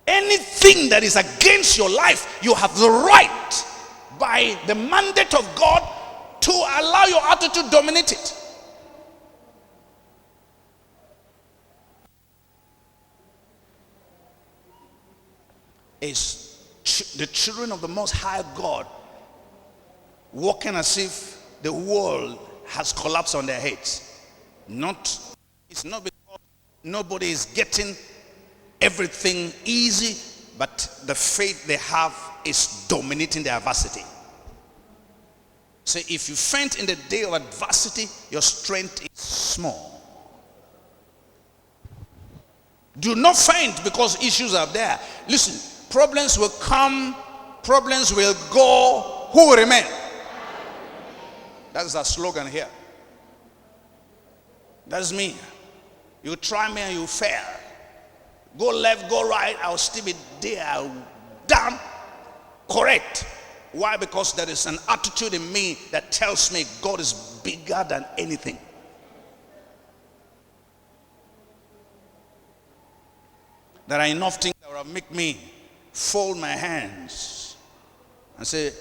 anything that is against your life, you have the right by the mandate of God to allow your attitude to dominate it. Is the children of the Most High God walking as if the world has collapsed on their heads. It's not because nobody is getting everything easy, but the faith they have is dominating the adversity. So if you faint in the day of adversity, your strength is small. Do not faint because issues are there. Listen, problems will come, problems will go. Who will remain? That's our slogan here. That's me. You try me and you fail. Go left, go right, I'll still be there. Damn correct. Why? Because there is an attitude in me that tells me God is bigger than anything. There are enough things that will make me fold my hands and say,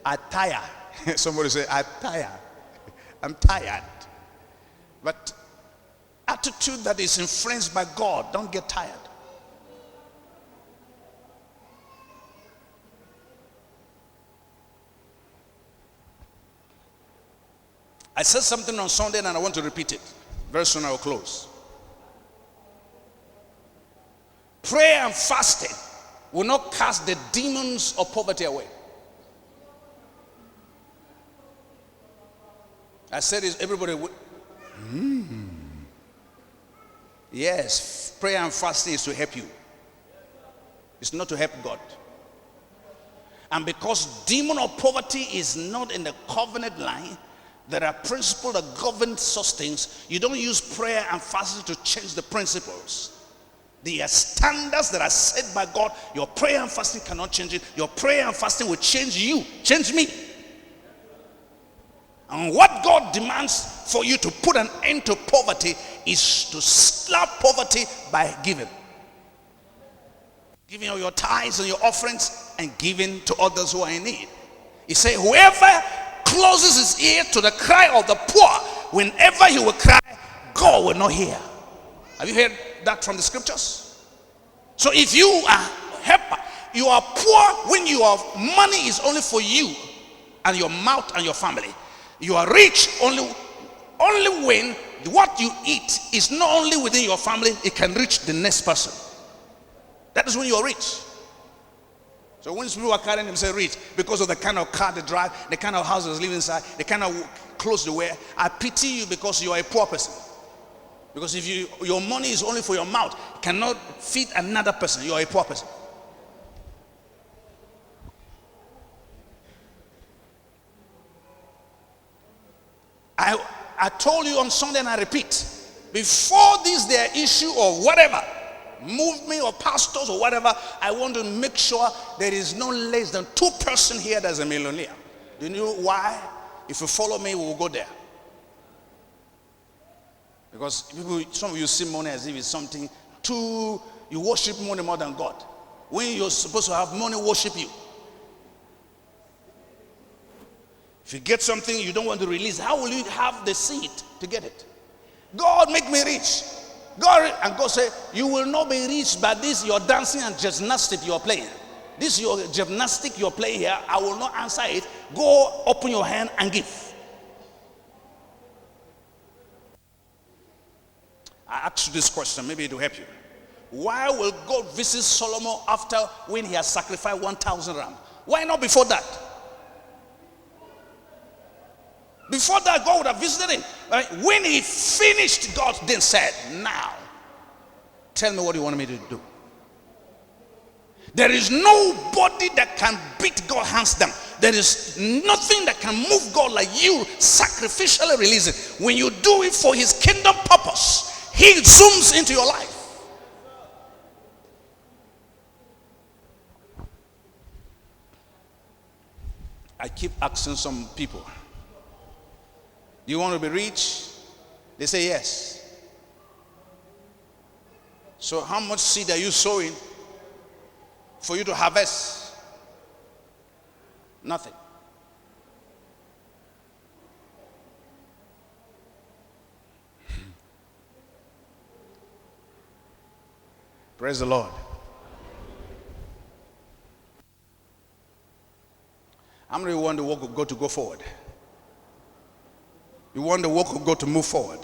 I tire. Somebody say, I tire. I'm tired. But attitude that is influenced by God, don't get tired. I said something on Sunday and I want to repeat it. Very soon I will close. Prayer and fasting will not cast the demons of poverty away. I said this, everybody. Yes, prayer and fasting is to help you. It's not to help God. And because demon of poverty is not in the covenant line, there are principles that govern such things. You don't use prayer and fasting to change the principles. There are standards that are set by God. Your prayer and fasting cannot change it. Your prayer and fasting will change you, change me. And what God demands for you to put an end to poverty is to slap poverty by giving. Giving all your tithes and your offerings and giving to others who are in need. He said, whoever closes his ear to the cry of the poor, whenever he will cry, God will not hear. Have you heard that from the scriptures? So if you are helper, you are poor when your money is only for you and your mouth and your family. You are rich only when what you eat is not only within your family, it can reach the next person. That is when you are rich. So when people are carrying themselves rich because of the kind of car they drive, the kind of house they live inside, the kind of clothes they wear, I pity you because you are a poor person. Because if your money is only for your mouth, cannot feed another person, you are a poor person. I told you on Sunday and I repeat, before this their issue or whatever, movement or pastors or whatever, I want to make sure there is no less than 2 persons here that's a millionaire. Do you know why? If you follow me, we will go there. Because people, some of you see money as if it's something you worship money more than God. When you're supposed to have money worship you. If you get something you don't want to release, how will you have the seed to get it? God make me rich. And God said, you will not be rich by this your dancing and gymnastic you're playing. This your gymnastic you're playing here, I will not answer it. Go open your hand and give. I asked you this question, maybe it will help you. Why will God visit Solomon after when he has sacrificed 1,000 rams? Why not before that? Before that, God would have visited him. When he finished, God then said, now, tell me what you want me to do. There is nobody that can beat God hands down. There is nothing that can move God like you sacrificially releasing. When you do it for his kingdom purpose, he zooms into your life. I keep asking some people, do you want to be rich? They say yes. So how much seed are you sowing for you to harvest? Nothing. Praise the Lord. How many want the work of God to go forward? You want the work of God to move forward?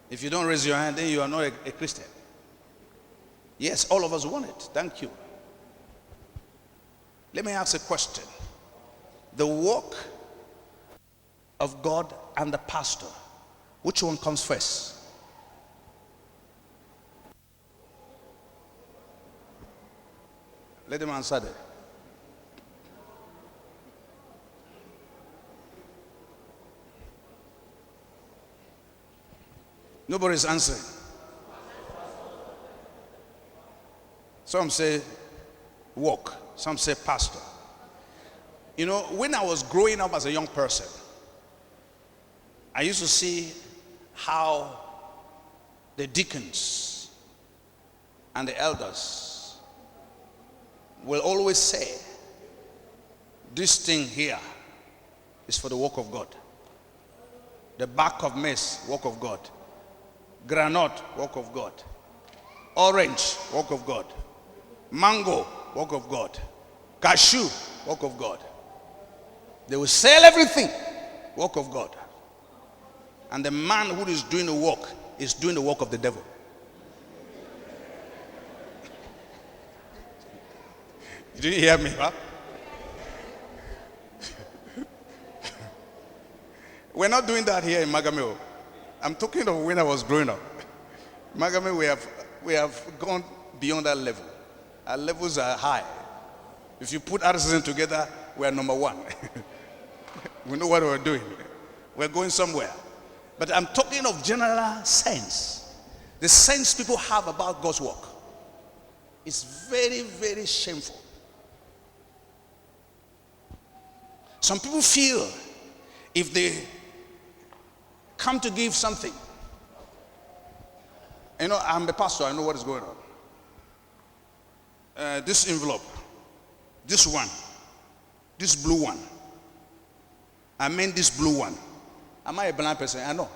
If you don't raise your hand, then you are not a Christian. Yes, all of us want it. Thank you. Let me ask a question. The work of God and the pastor, which one comes first? Let them answer that. Nobody's answering. Some say work, some say pastor. You know, when I was growing up as a young person, I used to see how the deacons and the elders will always say, this thing here is for the work of God. The back of maize, work of God. Granite, work of God. Orange, work of God. Mango, work of God. Cashew, work of God. They will sell everything, work of God. And the man who is doing the work is doing the work of the devil. Did you hear me? Huh? We're not doing that here in Magame. I'm talking of when I was growing up. Magame, we have gone beyond that level. Our levels are high. If you put artisans together, we are number one. We know what we're doing. We're going somewhere. But I'm talking of general sense. The sense people have about God's work. It's very, very shameful. Some people feel if they come to give something. You know, I'm the pastor, I know what is going on. This envelope, this one, this blue one. I mean this blue one. Am I a blind person? I know.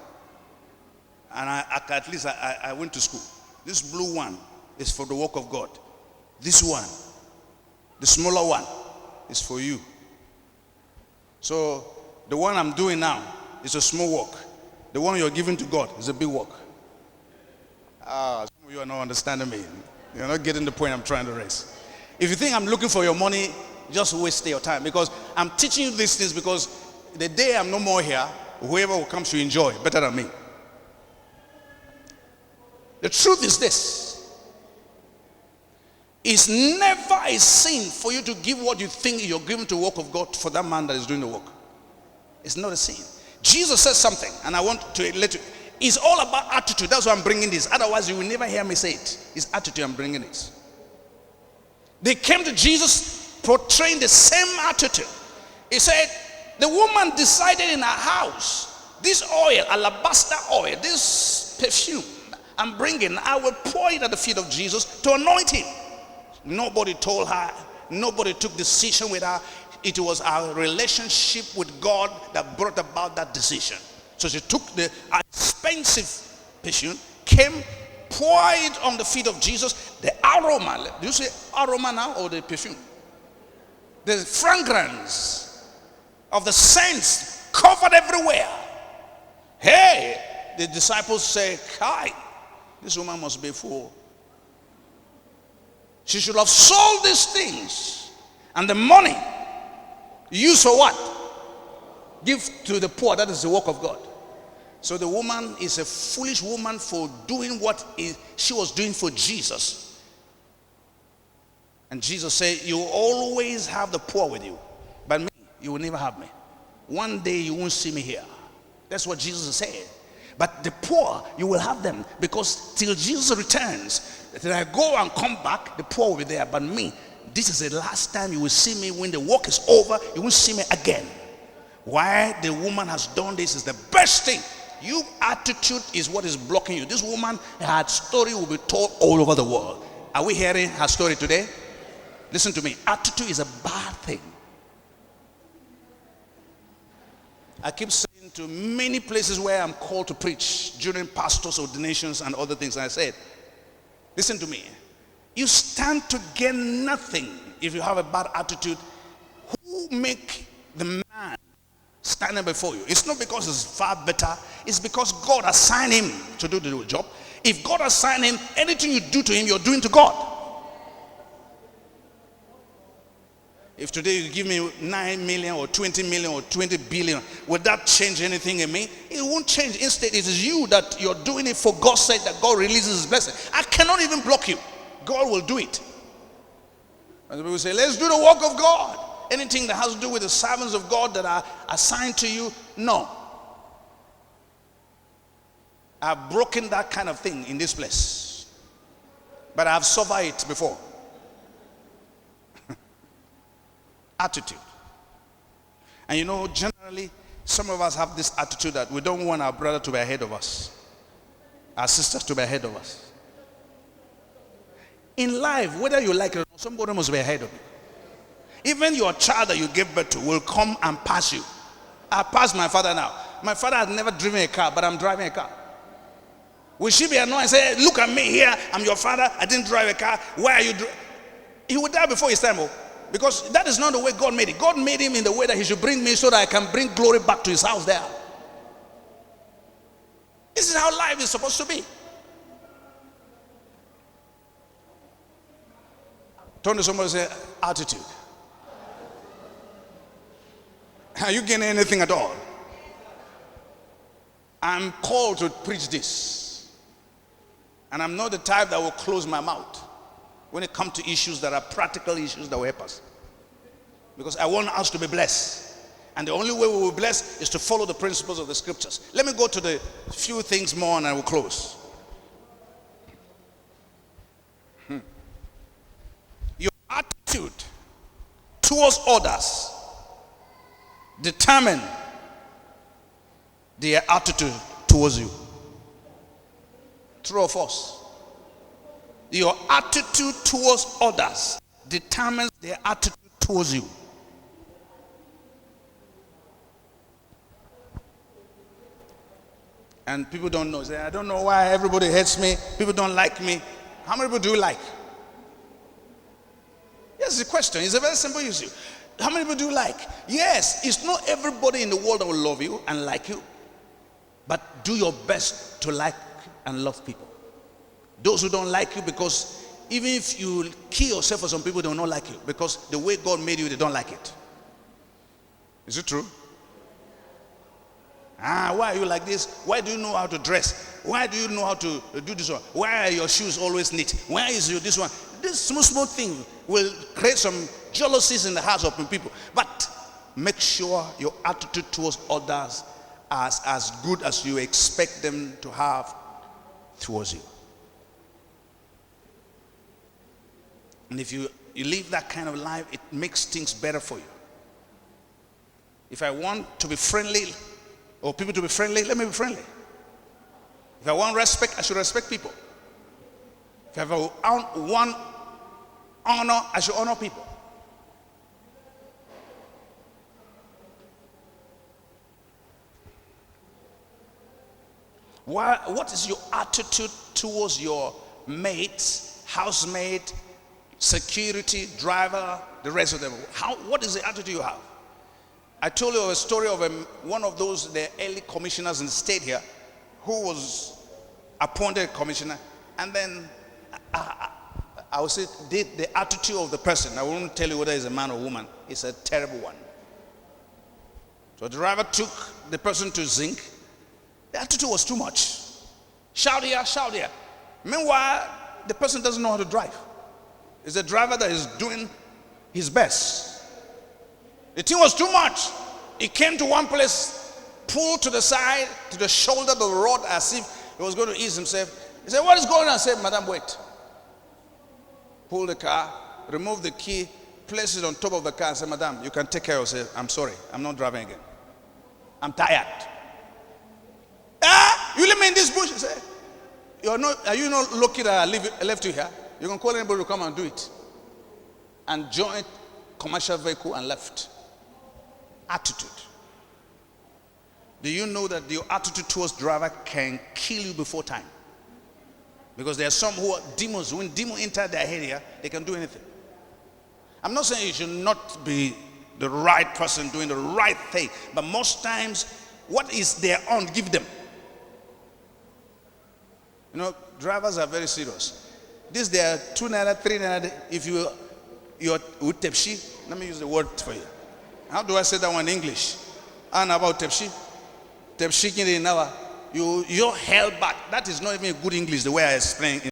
And at least I went to school. This blue one is for the work of God. This one, the smaller one, is for you. So the one I'm doing now is a small work. The one you're giving to God is a big work. Some of you are not understanding me. You're not getting the point I'm trying to raise. If you think I'm looking for your money, just waste your time. Because I'm teaching you these things because the day I'm no more here, whoever will come to enjoy better than me. The truth is this. It's never a sin for you to give what you think you're giving to the work of God for that man that is doing the work. It's not a sin. Jesus says something, and I want to let you. It's all about attitude. That's why I'm bringing this. Otherwise, you will never hear me say it. It's attitude I'm bringing it. They came to Jesus portraying the same attitude. He said, the woman decided in her house, this oil, alabaster oil, this perfume I'm bringing, I will pour it at the feet of Jesus to anoint him. Nobody told her. Nobody took decision with her. It was our relationship with God that brought about that decision. So she took the expensive perfume, came, poured it on the feet of Jesus. The aroma, do you say aroma now or the perfume? The fragrance of the scents covered everywhere. Hey, the disciples say, Kai, this woman must be a fool. She should have sold these things and the money used for what? Give to the poor. That is the work of God. So the woman is a foolish woman for doing what she was doing for Jesus. And Jesus said, you will always have the poor with you, but me, you will never have me. One day you won't see me here. That's what Jesus said. But the poor, you will have them, because till Jesus returns, till I go and come back, the poor will be there. But me, this is the last time you will see me. When the work is over, you won't see me again. Why the woman has done this is the best thing. Your attitude is what is blocking you. This woman, her story will be told all over the world. Are we hearing her story today? Listen to me. Attitude is a bad thing. I keep saying to many places where I'm called to preach during pastors' ordinations and other things, I said, listen to me. You stand to gain nothing if you have a bad attitude. Who make the man standing before you? It's not because he's far better. It's because God assigned him to do the job. If God assigned him, anything you do to him, you're doing to God. If today you give me 9 million or 20 million or 20 billion, would that change anything in me? It won't change. Instead, it is you that you're doing it for God's sake, that God releases his blessing. I cannot even block you. God will do it. And people say, let's do the work of God. Anything that has to do with the servants of God that are assigned to you, no. I've broken that kind of thing in this place. But I've suffered it before. Attitude. And you know, generally, some of us have this attitude that we don't want our brother to be ahead of us, our sisters to be ahead of us. In life, whether you like it or not, somebody must be ahead of you. Even your child that you gave birth to will come and pass you. I pass my father now. My father has never driven a car, but I'm driving a car. Will she be annoyed and say, look at me here, I'm your father, I didn't drive a car, why are you He would die before his time. Because that is not the way God made it. God made him in the way that he should bring me so that I can bring glory back to his house there. This is how life is supposed to be. Turn to somebody and say, attitude. Are you getting anything at all? I'm called to preach this. And I'm not the type that will close my mouth when it comes to issues that are practical issues that will help us. Because I want us to be blessed. And the only way we will be blessed is to follow the principles of the scriptures. Let me go to the few things more and I will close. Your attitude towards others determine their attitude towards you. True or false? Your attitude towards others determines their attitude towards you. And people don't know. Say, I don't know why everybody hates me. People don't like me. How many people do you like? Yes, it's a question. It's a very simple issue. How many people do you like? Yes, it's not everybody in the world that will love you and like you. But do your best to like and love people. Those who don't like you, because even if you kill yourself for some people, they will not like you. Because the way God made you, they don't like it. Is it true? Why are you like this? Why do you know how to dress? Why do you know how to do this one? Why are your shoes always neat? Why is you this one? This small thing will create some jealousies in the hearts of people. But make sure your attitude towards others is as good as you expect them to have towards you. And if you live that kind of life, it makes things better for you. If I want to be friendly, or people to be friendly, let me be friendly. If I want respect, I should respect people. If I want honor, I should honor people. What is your attitude towards your mates, housemate, security, driver, the rest of them? What is the attitude you have? I told you a story of one of those, the early commissioners in the state here, who was appointed commissioner, and then I would say the attitude of the person, I won't tell you whether it's a man or woman, it's a terrible one. So the driver took the person to zinc. The attitude was too much. Shout here, shout here. Meanwhile, the person doesn't know how to drive. It's the driver that is doing his best. The thing was too much. He came to one place, pulled to the side, to the shoulder of the road as if he was going to ease himself. He said, what is going on? I said, Madam, wait. Pull the car, remove the key, place it on top of the car and say, Madam, you can take care of yourself. I'm sorry, I'm not driving again. I'm tired. You leave me in this bush? He said, are you not lucky that I left you here? You can call anybody to come and do it. and joined commercial vehicle and left. Attitude. Do you know that your attitude towards driver can kill you before time? Because there are some who are demons. When demons enter their area, they can do anything. I'm not saying you should not be the right person doing the right thing, but most times, what is their own, give them. You know, drivers are very serious. This, there are 2 naira, 3 naira. If you're with tepshi, let me use the word for you. How do I say that one in English? And about tepshi? Tepshi kini nawa. You're held back. That is not even a good English, the way I explain it.